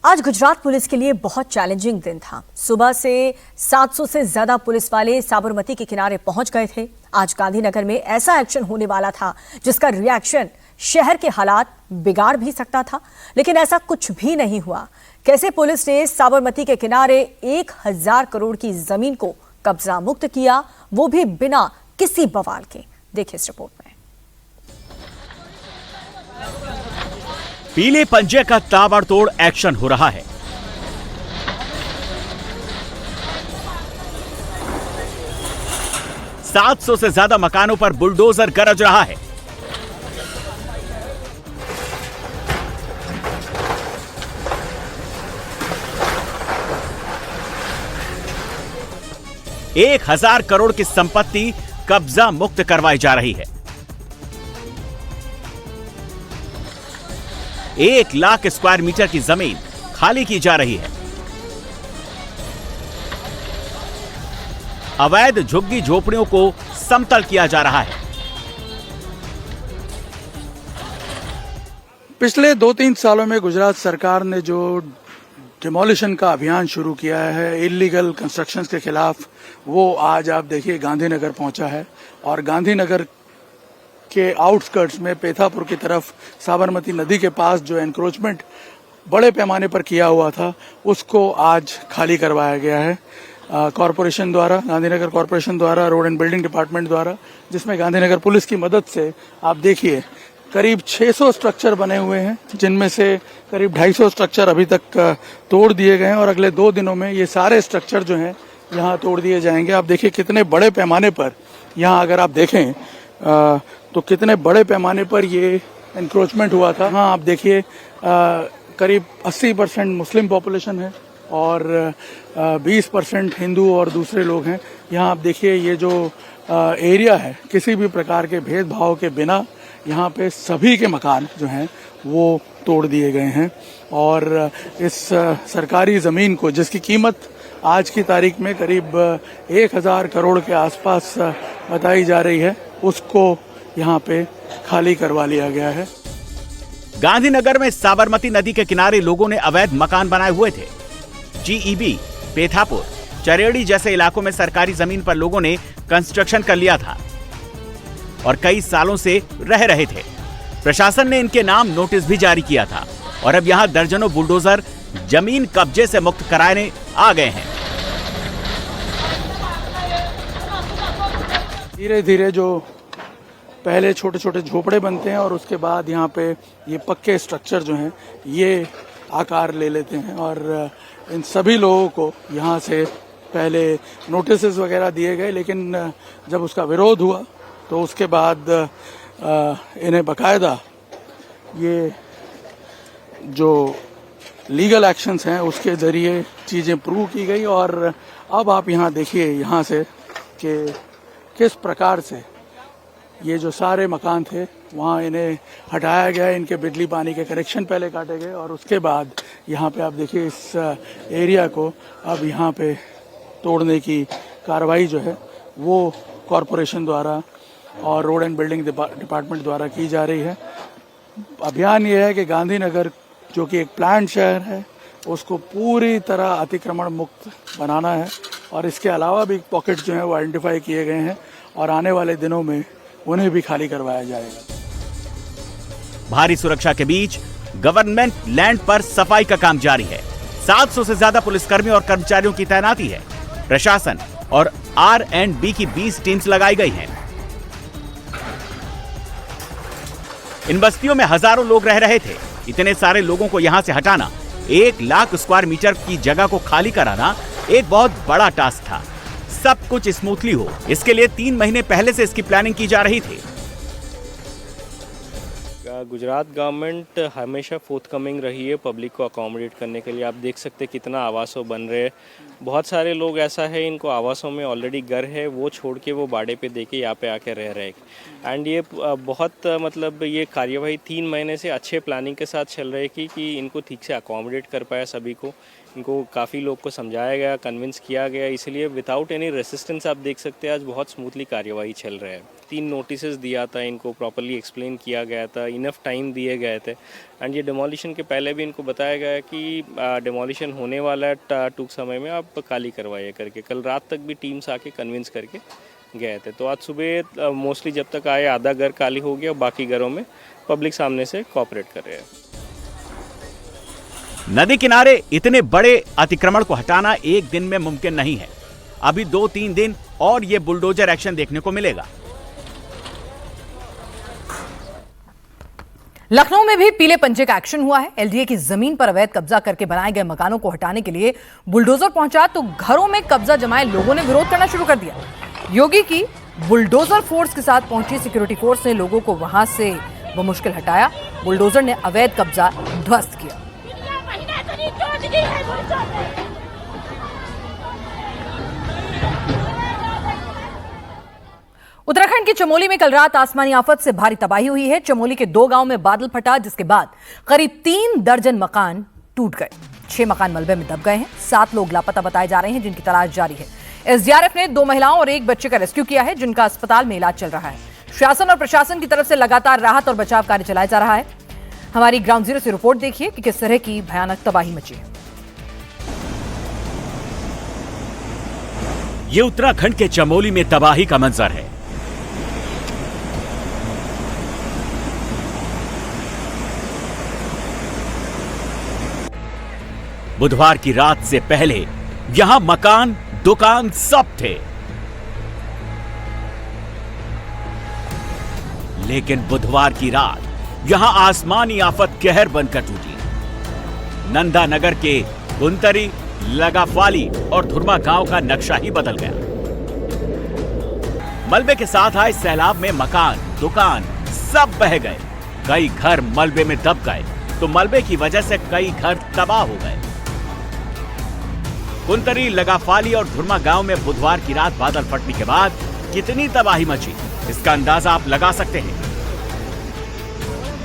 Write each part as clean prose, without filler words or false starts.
आज गुजरात पुलिस के लिए बहुत चैलेंजिंग दिन था। सुबह से 700 से ज्यादा पुलिस वाले साबरमती के किनारे पहुंच गए थे। आज गांधीनगर में ऐसा एक्शन होने वाला था जिसका रिएक्शन शहर के हालात बिगाड़ भी सकता था, लेकिन ऐसा कुछ भी नहीं हुआ। कैसे पुलिस ने साबरमती के किनारे 1000 करोड़ की जमीन को कब्जा मुक्त किया, वो भी बिना किसी बवाल के। देखिए इस रिपोर्ट में। पीले पंजे का ताबड़तोड़ एक्शन हो रहा है। सात 700 से ज्यादा मकानों पर बुलडोजर गरज रहा है। एक 1000 करोड़ की संपत्ति कब्जा मुक्त करवाई जा रही है। 1 लाख स्क्वायर मीटर की जमीन खाली की जा रही है। अवैध झुग्गी झोपड़ियों को समतल किया जा रहा है। पिछले 2-3 सालों में गुजरात सरकार ने जो डिमोलिशन का अभियान शुरू किया है इलीगल कंस्ट्रक्शंस के खिलाफ, वो आज आप देखिए गांधीनगर पहुंचा है। और गांधीनगर के आउटस्कर्ट्स में पेथापुर की तरफ साबरमती नदी के पास जो एनक्रोचमेंट बड़े पैमाने पर किया हुआ था, उसको आज खाली करवाया गया है कॉरपोरेशन द्वारा, गांधीनगर कॉरपोरेशन द्वारा, रोड एंड बिल्डिंग डिपार्टमेंट द्वारा, जिसमें गांधीनगर पुलिस की मदद से आप देखिए करीब 600 स्ट्रक्चर बने हुए हैं, जिनमें से करीब 250 स्ट्रक्चर अभी तक तोड़ दिए गए हैं और अगले 2 दिनों में ये सारे स्ट्रक्चर जो हैं यहाँ तोड़ दिए जाएंगे। आप देखिए कितने बड़े पैमाने पर यहाँ अगर आप देखें तो कितने बड़े पैमाने पर ये एनक्रोचमेंट हुआ था। हाँ, आप देखिए करीब 80% मुस्लिम पॉपुलेशन है और 20% हिंदू और दूसरे लोग हैं। यहाँ आप देखिए ये जो एरिया है, किसी भी प्रकार के भेदभाव के बिना यहाँ पे सभी के मकान जो हैं वो तोड़ दिए गए हैं। और इस सरकारी ज़मीन को, जिसकी कीमत आज की तारीख में करीब 1000 करोड़ के आसपास बताई जा रही है, उसको यहाँ पे खाली करवा लिया गया है। गांधीनगर में साबरमती नदी के किनारे लोगों ने अवैध मकान बनाए हुए थे। जीईबी, पेथापुर, चरेड़ी जैसे इलाकों में सरकारी जमीन पर लोगों ने कंस्ट्रक्शन कर लिया था और कई सालों से रह रहे थे। प्रशासन ने इनके नाम नोटिस भी जारी किया था और अब यहाँ दर्जनों बुलडोजर जमीन कब्जे से मुक्त कराने आ गए हैं। धीरे धीरे जो पहले छोटे छोटे झोपड़े बनते हैं और उसके बाद यहाँ पे ये पक्के स्ट्रक्चर जो हैं ये आकार ले लेते हैं। और इन सभी लोगों को यहाँ से पहले नोटिस वगैरह दिए गए, लेकिन जब उसका विरोध हुआ तो उसके बाद इन्हें बकायदा ये जो लीगल एक्शंस हैं उसके ज़रिए चीज़ें प्रूव की गई। और अब आप यहाँ देखिए यहाँ से कि किस प्रकार से ये जो सारे मकान थे वहाँ इन्हें हटाया गया, इनके बिजली पानी के कनेक्शन पहले काटे गए और उसके बाद यहाँ पे आप देखिए इस एरिया को अब यहाँ पे तोड़ने की कार्रवाई जो है वो कॉरपोरेशन द्वारा और रोड एंड बिल्डिंग डिपार्टमेंट द्वारा की जा रही है। अभियान ये है कि गांधीनगर जो कि एक प्लान्ड शहर है उसको पूरी तरह अतिक्रमण मुक्त बनाना है और इसके अलावा भी पॉकेट जो हैं वो आइडेंटिफाई किए गए हैं और आने वाले दिनों में उन्हें भी खाली करवाया जाएगा। भारी सुरक्षा के बीच गवर्नमेंट लैंड पर सफाई का काम जारी है। 700 से ज्यादा पुलिसकर्मियों और कर्मचारियों की तैनाती है। प्रशासन और R&B की 20 टीम्स लगाई गई हैं। इन बस्तियों में हजारों लोग रह रहे थे। इतने सारे लोगों को यहां से हटाना, 1 लाख स्क्वायर मीटर की जगह को खाली कराना एक बहुत बड़ा टास्क था। सब कुछ स्मूथली हो, इसके लिए 3 महीने पहले से इसकी प्लानिंग की जा रही थी। गुजरात गवर्नमेंट हमेशा फोर्थकमिंग रही है पब्लिक को अकोमोडेट करने के लिए। आप देख सकते हैं कितना आवासों बन रहे हैं। बहुत सारे लोग ऐसा है इनको आवासों में ऑलरेडी घर है, वो छोड़ के वो बाड़े पे देके यहाँ पे आके रह रहे हैं। एंड ये बहुत मतलब ये कार्यवाही 3 महीने से अच्छे प्लानिंग के साथ चल रही है कि इनको ठीक से अकोमोडेट कर पाया सभी को। इनको काफ़ी लोग को समझाया गया, कन्विंस किया गया, इसलिए विदाउट एनी रेसिस्टेंस आप देख सकते हैं आज बहुत स्मूथली कार्यवाही चल रहा है। 3 नोटिस दिया था, इनको प्रॉपरली एक्सप्लेन किया गया था, इनफ इनफ टाइम दिए गए थे एंड ये डिमोलिशन के पहले भी इनको बताया गया कि डिमोलिशन होने वाला है टूक समय में, आप खाली करवाइए करके। कल रात तक भी टीम्स आके कन्विंस करके गए थे। तो आज सुबह मोस्टली जब तक आए आधा घर खाली हो गया, बाकी घरों में पब्लिक सामने से कोऑपरेट कर रहे हैं। नदी किनारे इतने बड़े अतिक्रमण को हटाना एक दिन में मुमकिन नहीं है। अभी 2-3 दिन और ये बुलडोजर एक्शन देखने को मिलेगा। लखनऊ में भी पीले पंजे का एक्शन हुआ है। एलडीए की जमीन पर अवैध कब्जा करके बनाए गए मकानों को हटाने के लिए बुलडोजर पहुंचा तो घरों में कब्जा जमाए लोगों ने विरोध करना शुरू कर दिया। योगी की बुलडोजर फोर्स के साथ पहुंची सिक्योरिटी फोर्स ने लोगों को वहां से वो मुश्किल हटाया। बुलडोजर ने अवैध कब्जा ध्वस्त किया। उत्तराखंड के चमोली में कल रात आसमानी आफत से भारी तबाही हुई है। चमोली के 2 गांव में बादल फटा, जिसके बाद करीब 3 दर्जन मकान टूट गए। 6 मकान मलबे में दब गए हैं। 7 लोग लापता बताए जा रहे हैं, जिनकी तलाश जारी है। एसडीआरएफ ने 2 महिलाओं और 1 बच्चे का रेस्क्यू किया है, जिनका अस्पताल में इलाज चल रहा है। शासन और प्रशासन की तरफ से लगातार राहत और बचाव कार्य चलाया जा रहा है। हमारी ग्राउंड जीरो से रिपोर्ट देखिए कि किस तरह की भयानक तबाही मची है। ये उत्तराखंड के चमोली में तबाही का मंजर है। बुधवार की रात से पहले यहां मकान, दुकान सब थे, लेकिन बुधवार की रात यहां आसमानी आफत कहर बनकर टूटी। नंदा नगर के गुंतरी, लगाफाली और धुरमा गांव का नक्शा ही बदल गया। मलबे के साथ आए सैलाब में मकान, दुकान सब बह गए। कई घर मलबे में दब गए तो मलबे की वजह से कई घर तबाह हो गए। कुंतरी, लगाफाली और धुरमा गांव में बुधवार की रात बादल फटने के बाद कितनी तबाही मची, इसका अंदाजा आप लगा सकते हैं।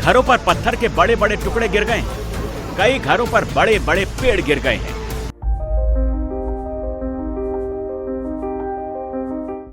घरों पर पत्थर के बड़े बड़े टुकड़े गिर गए हैं। कई घरों पर बड़े बड़े पेड़ गिर गए हैं।